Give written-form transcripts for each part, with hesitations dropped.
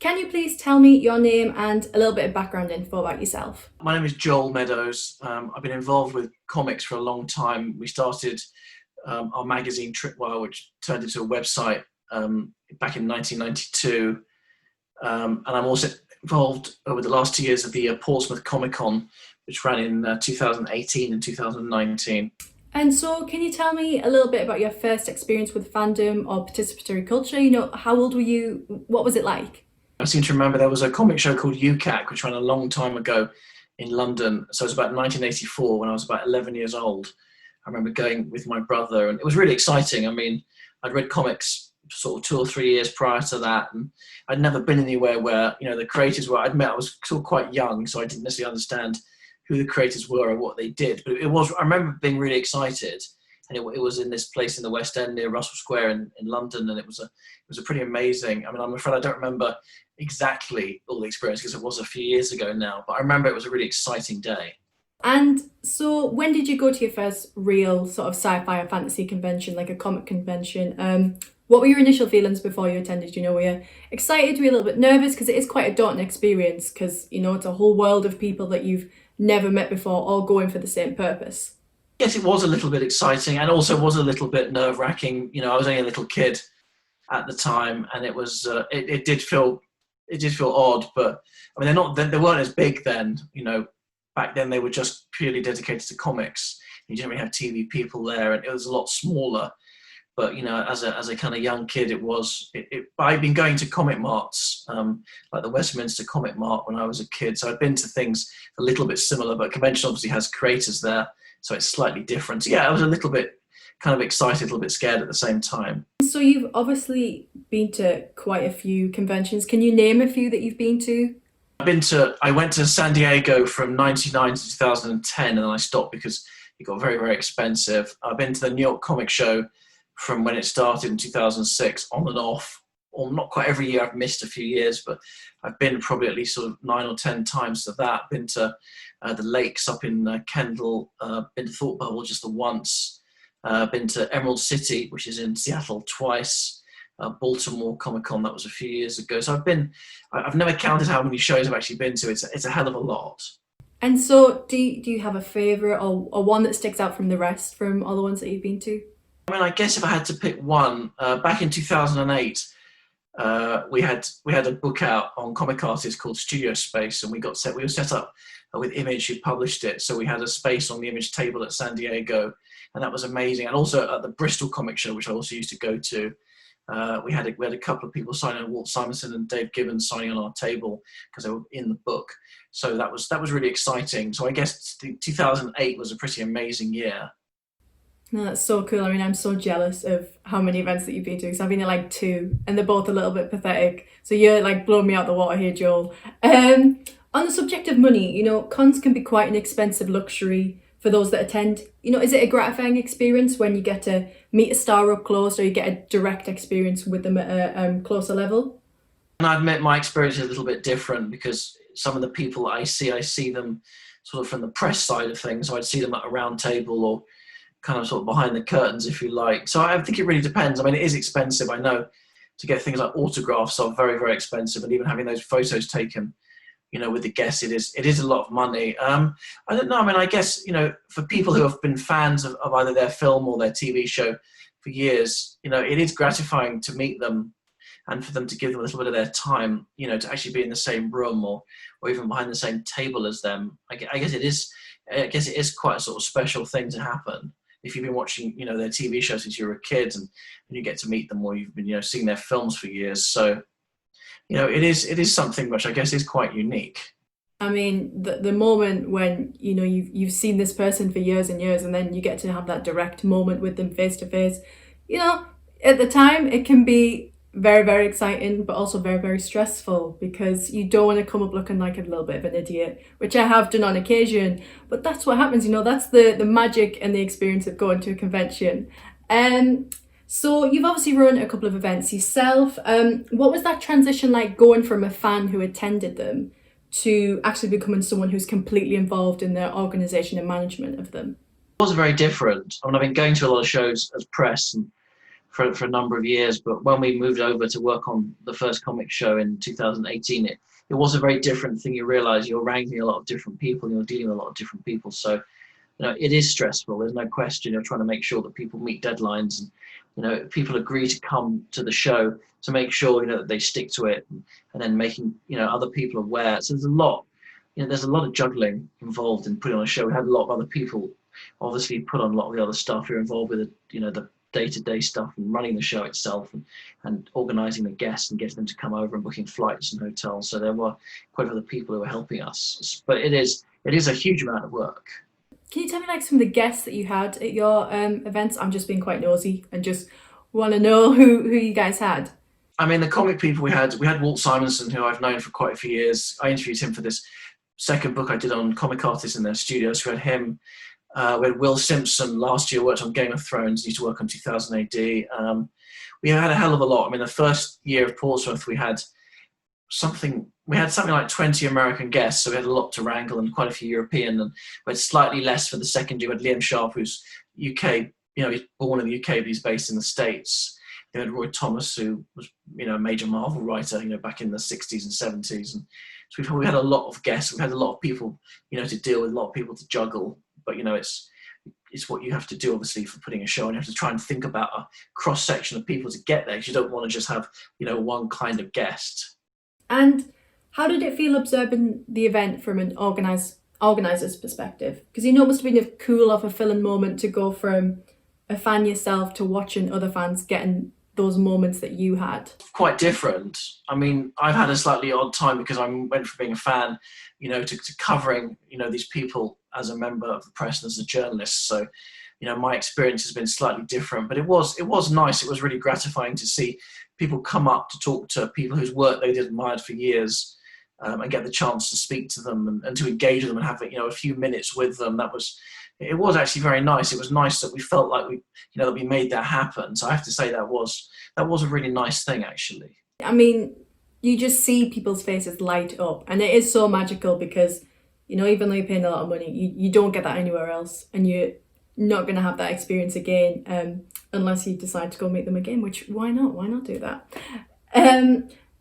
Can you please tell me your name and a little bit of background info about yourself? My name is Joel Meadows. I've been involved with comics for a long time. We started our magazine Tripwire, which turned into a website back in 1992. And I'm also involved over the last 2 years of the Portsmouth Comic Con, which ran in 2018 and 2019. And so, can you tell me a little bit about your first experience with fandom or participatory culture? How old were you? What was it like? I seem to remember there was a comic show called UCAC, which ran a long time ago in London. So it was about 1984 when I was about 11 years old. I remember going with my brother, and it was really exciting. I mean, I'd read comics sort of 2 or 3 years prior to that, and I'd never been anywhere where, the creators were. I admit I was still quite young, so I didn't necessarily understand who the creators were or what they did. But I remember being really excited, and it was in this place in the West End near Russell Square in London, and it was a pretty amazing. I mean, I'm afraid I don't remember exactly all the experience because it was a few years ago now, but I remember it was a really exciting day. And so, when did you go to your first real sort of sci-fi or fantasy convention, like a comic convention? What were your initial feelings before you attended? Were you excited? Were you a little bit nervous? Because it is quite a daunting experience because, it's a whole world of people that you've never met before, all going for the same purpose. Yes, it was a little bit exciting and also was a little bit nerve-wracking. I was only a little kid at the time, and it was it did feel odd. But I mean, they weren't as big then. Back then they were just purely dedicated to comics. You didn't really have TV people there, and it was a lot smaller. But as a kind of young kid, I'd been going to comic marts, like the Westminster Comic Mart when I was a kid. So I'd been to things a little bit similar, but convention obviously has creators there, so it's slightly different. So yeah, I was a little bit kind of excited, a little bit scared at the same time. So you've obviously been to quite a few conventions. Can you name a few that you've been to? I went to San Diego from 99 to 2010, and then I stopped because it got very, very expensive. I've been to the New York Comic Show from when it started in 2006 on and off, or not quite every year. I've missed a few years, but I've been probably at least sort of 9 or 10 times to that. Been to the lakes up in Kendall, been to Thought Bubble just the once, been to Emerald City, which is in Seattle, twice, Baltimore Comic Con, that was a few years ago. So I've never counted how many shows I've actually been to. It's a hell of a lot. And so do you have a favourite or one that sticks out from the rest from all the ones that you've been to? I mean, I guess if I had to pick one, back in 2008, we had a book out on comic artists called Studio Space, and we were set up with Image, who published it. So we had a space on the Image table at San Diego, and that was amazing. And also at the Bristol Comic Show, which I also used to go to, we had a couple of people signing on, Walt Simonson and Dave Gibbons signing on our table because they were in the book. So that was really exciting. So I guess 2008 was a pretty amazing year. No, that's so cool. I mean, I'm so jealous of how many events that you've been to because I've been to like 2 and they're both a little bit pathetic. So you're like blowing me out the water here, Joel. On the subject of money, cons can be quite an expensive luxury for those that attend. Is it a gratifying experience when you get to meet a star up close or you get a direct experience with them at a closer level? And I admit my experience is a little bit different because some of the people I see them sort of from the press side of things. So I'd see them at a round table or kind of sort of behind the curtains, if you like. So I think it really depends. I mean, it is expensive. I know to get things like autographs are very, very expensive, and even having those photos taken, with the guests, it is a lot of money. I don't know. I mean, I guess, for people who have been fans of either their film or their TV show for years, it is gratifying to meet them and for them to give them a little bit of their time, to actually be in the same room or even behind the same table as them. I guess it is quite a sort of special thing to happen if you've been watching, their TV show since you were a kid and you get to meet them, or you've been, seeing their films for years. So, it is something which I guess is quite unique. I mean, the moment when, you've seen this person for years and years and then you get to have that direct moment with them face to face, at the time it can be very, very exciting, but also very, very stressful because you don't want to come up looking like a little bit of an idiot, which I have done on occasion. But that's what happens, that's the magic and the experience of going to a convention. So you've obviously run a couple of events yourself. What was that transition like going from a fan who attended them to actually becoming someone who's completely involved in the organisation and management of them? It was very different. I mean, I've been going to a lot of shows as press, and for a number of years. But when we moved over to work on the first comic show in 2018, it was a very different thing. You realize you're wrangling a lot of different people, you're dealing with a lot of different people. So, it is stressful. There's no question. You're trying to make sure that people meet deadlines, and people agree to come to the show, to make sure that they stick to it, and then making other people aware. So there's a lot. There's a lot of juggling involved in putting on a show. We had a lot of other people obviously put on a lot of the other stuff who are involved with the day-to-day stuff and running the show itself, and organizing the guests and getting them to come over and booking flights and hotels. So there were quite a lot of people who were helping us. But it is a huge amount of work. Can you tell me like some of the guests that you had at your events? I'm just being quite nosy and just want to know who you guys had. I mean, the comic people we had Walt Simonson, who I've known for quite a few years. I interviewed him for this second book I did on comic artists in their studios. We had him. We had Will Simpson last year, worked on Game of Thrones, used to work on 2000 AD. We had a hell of a lot. I mean, the first year of Portsmouth, we had something like 20 American guests, so we had a lot to wrangle, and quite a few European, and we had slightly less for the second year. We had Liam Sharp, who's UK, he's born in the UK, but he's based in the States. We had Roy Thomas, who was, a major Marvel writer, back in the 60s and 70s. And so we had a lot of guests. We had a lot of people, to deal with, a lot of people to juggle. But, it's what you have to do, obviously, for putting a show, and you have to try and think about a cross-section of people to get there, because you don't want to just have, one kind of guest. And how did it feel observing the event from an organiser's perspective? Because it must have been a cool, fulfilling moment to go from a fan yourself to watching other fans getting those moments that you had. Quite different. I mean, I've had a slightly odd time because I went from being a fan, to covering, these people as a member of the press and as a journalist. So, my experience has been slightly different, but it was nice. It was really gratifying to see people come up to talk to people whose work they'd admired for years, and get the chance to speak to them and to engage with them and have a few minutes with them. It was actually very nice. It was nice that we felt like that we made that happen. So I have to say that was a really nice thing, actually. I mean, you just see people's faces light up, and it is so magical because, even though you're paying a lot of money, you don't get that anywhere else, and you're not going to have that experience again unless you decide to go meet them again, which why not? Why not do that?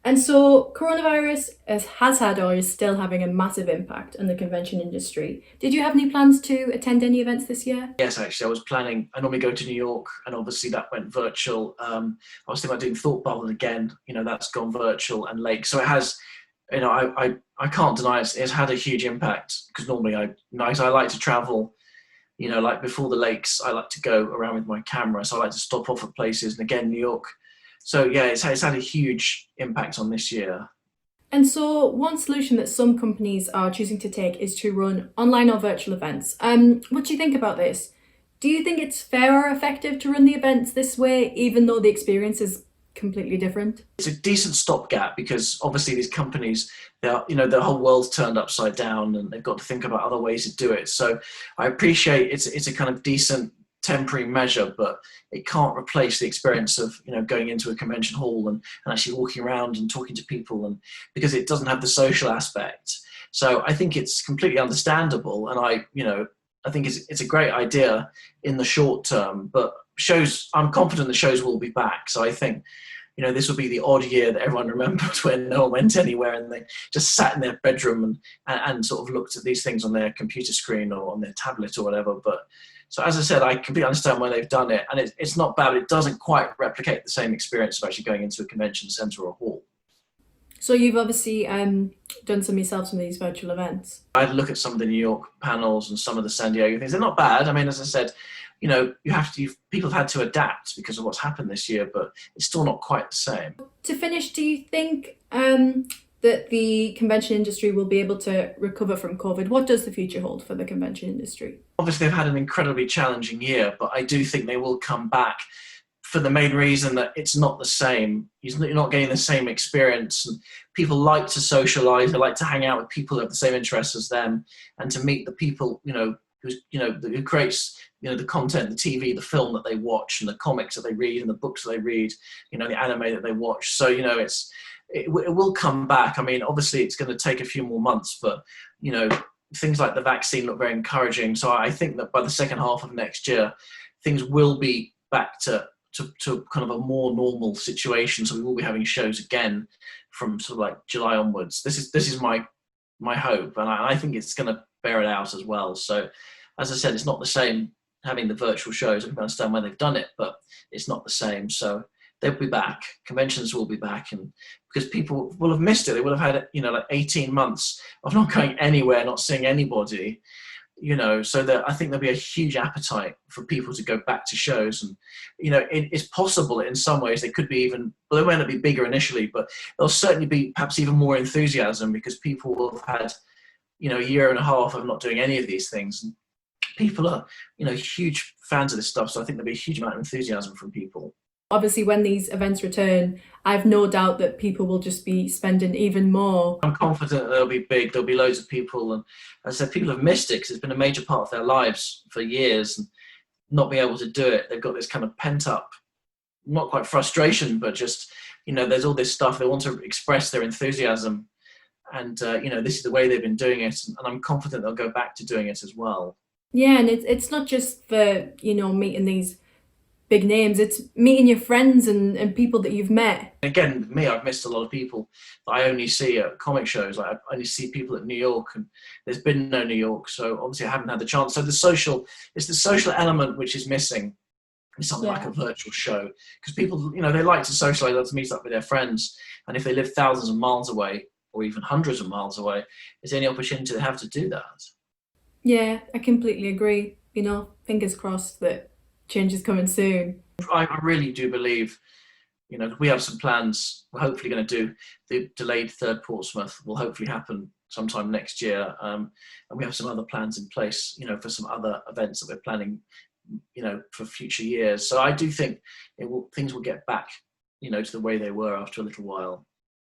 And so coronavirus has had or is still having a massive impact on the convention industry. Did you have any plans to attend any events this year? Yes, actually, I was planning. I normally go to New York, and obviously that went virtual. I was thinking about doing Thought Bubble again. That's gone virtual, and Lake. So it has, I can't deny it's had a huge impact, because normally I like to travel. Like before the Lakes, I like to go around with my camera. So I like to stop off at places, and again, New York. So yeah, it's had a huge impact on this year. And so one solution that some companies are choosing to take is to run online or virtual events. What do you think about this? Do you think it's fair or effective to run the events this way, even though the experience is completely different? It's a decent stopgap, because obviously these companies, the whole world's turned upside down, and they've got to think about other ways to do it. So I appreciate it's a kind of decent temporary measure, but it can't replace the experience of going into a convention hall and actually walking around and talking to people, and because it doesn't have the social aspect. So I think it's completely understandable, and I think it's a great idea in the short term, but I'm confident the shows will be back. So I think this will be the odd year that everyone remembers, when no one went anywhere and they just sat in their bedroom and sort of looked at these things on their computer screen or on their tablet or whatever. But so, as I said, I completely understand why they've done it, and it's not bad. It doesn't quite replicate the same experience of actually going into a convention centre or a hall. So you've obviously done some yourself, some of these virtual events. I had a look at some of the New York panels and some of the San Diego things. They're not bad. I mean, as I said, people have had to adapt because of what's happened this year, but it's still not quite the same. To finish, do you think that the convention industry will be able to recover from COVID? What does the future hold for the convention industry? Obviously, they've had an incredibly challenging year, but I do think they will come back, for the main reason that it's not the same. You're not getting the same experience, and people like to socialise. They like to hang out with people who have the same interests as them, and to meet the people who creates the content, the TV, the film that they watch, and the comics that they read, and the books that they read, the anime that they watch. So it will come back. I mean, obviously it's going to take a few more months, but things like the vaccine look very encouraging. So I think that by the second half of next year, things will be back to to kind of a more normal situation. So we will be having shows again from sort of like July onwards. This is my hope, and I think it's going to bear it out as well. So, as I said, it's not the same having the virtual shows. I can understand why they've done it, but it's not the same. So they'll be back. Conventions will be back, and because people will have missed it, they will have had, you know, like 18 months of not going anywhere, not seeing anybody, you know. So that I think there'll be a huge appetite for people to go back to shows, and you know, it's possible in some ways they could be even, well, they might not be bigger initially, but there'll certainly be perhaps even more enthusiasm because people will have had, you know, a year and a half of not doing any of these things, and people are, you know, huge fans of this stuff. So I think there'll be a huge amount of enthusiasm from people. Obviously, when these events return, I've no doubt that people will just be spending even more. I'm confident they'll be big. There'll be loads of people, and as I said, people have missed it because it's been a major part of their lives for years, and not being able to do it, they've got this kind of pent up, not quite frustration, but just, you know, there's all this stuff they want to express their enthusiasm, and you know, this is the way they've been doing it, and I'm confident they'll go back to doing it as well. Yeah, and it's not just for, you know, meeting these big names, it's meeting your friends and people that you've met. Again, with me, I've missed a lot of people that I only see at comic shows. Like, I only see people at New York, and there's been no New York, so obviously I haven't had the chance. So it's the social element which is missing in something like a virtual show, because people, you know, they like to socialize, like to meet up with their friends, and if they live thousands of miles away or even hundreds of miles away, is there any opportunity they have to do that? Yeah, I completely agree. You know, fingers crossed that change is coming soon. I really do believe, you know, we have some plans. We're hopefully going to do the delayed third Portsmouth will hopefully happen sometime next year. And we have some other plans in place, you know, for some other events that we're planning, you know, for future years. So I do think things will get back, you know, to the way they were after a little while.